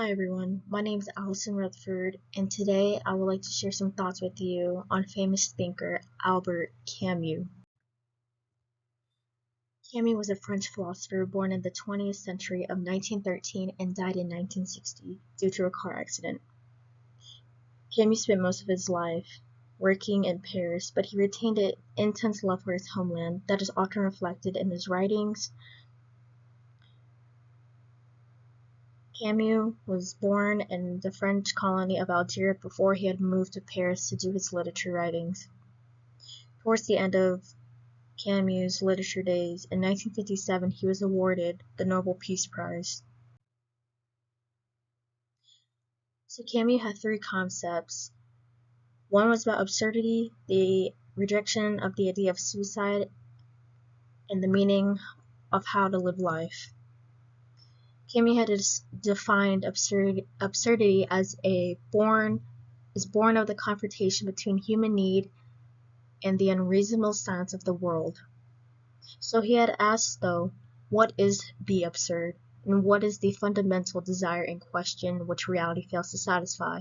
Hi everyone, my name is Allison Rutherford, and today I would like to share some thoughts with you on famous thinker Albert Camus. Camus was a French philosopher born in the 20th century of 1913 and died in 1960 due to a car accident. Camus spent most of his life working in Paris, but he retained an intense love for his homeland that is often reflected in his writings. Camus was born in the French colony of Algeria before he had moved to Paris to do his literature writings. Towards the end of Camus' literature days, in 1957 he was awarded the Nobel Peace Prize. So Camus had three concepts. One was about absurdity, the rejection of the idea of suicide, and the meaning of how to live life. Camus had defined absurdity as born of the confrontation between human need and the unreasonable science of the world. So he had asked, though, what is the absurd, and what is the fundamental desire in question which reality fails to satisfy?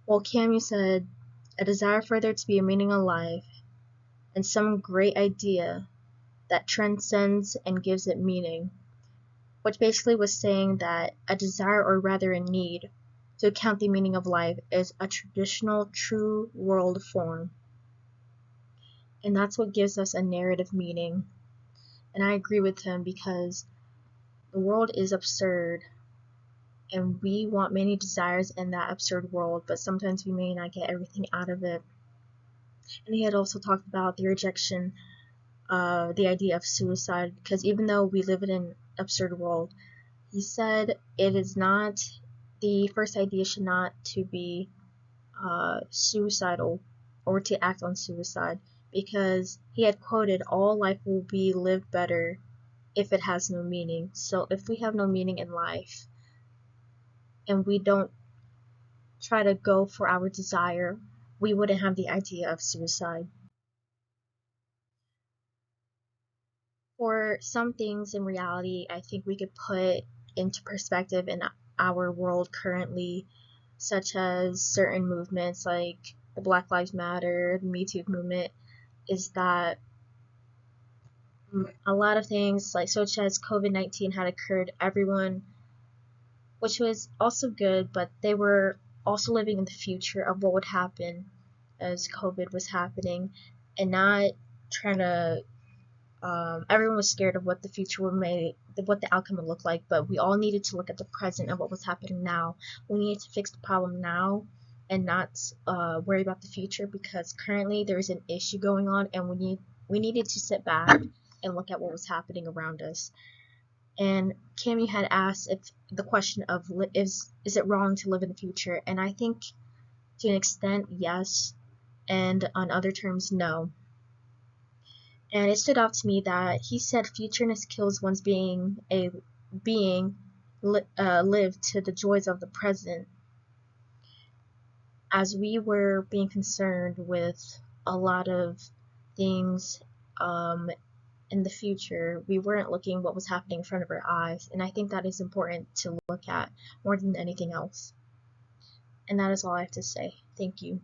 Well, Camus said, a desire for there to be a meaning in life, and some great idea that transcends and gives it meaning, which basically was saying that a desire, or rather a need, to account the meaning of life is a traditional true world form. And that's what gives us a narrative meaning. And I agree with him because the world is absurd, and we want many desires in that absurd world, but sometimes we may not get everything out of it. And he had also talked about the rejection of the idea of suicide, because even though we live in an absurd world, he said it is not, the first idea should not to be suicidal or to act on suicide, because he had quoted, all life will be lived better if it has no meaning. So if we have no meaning in life and we don't try to go for our desire, we wouldn't have the idea of suicide. For some things in reality, I think we could put into perspective in our world currently, such as certain movements like the Black Lives Matter, the Me Too movement, is that a lot of things, like such as COVID-19 had occurred, everyone, which was also good, but they were also living in the future of what would happen as COVID was happening, and not trying to. Everyone was scared of what the future what the outcome would look like, but we all needed to look at the present and what was happening now. We needed to fix the problem now and not worry about the future, because currently there is an issue going on, and we needed to sit back and look at what was happening around us. And Camus had asked if the question of is it wrong to live in the future, and I think to an extent yes, and on other terms no. And it stood out to me that he said futureness kills one's lived to the joys of the present. As we were being concerned with a lot of things in the future, we weren't looking what was happening in front of our eyes, and I think that is important to look at more than anything else. And that is all I have to say. Thank you.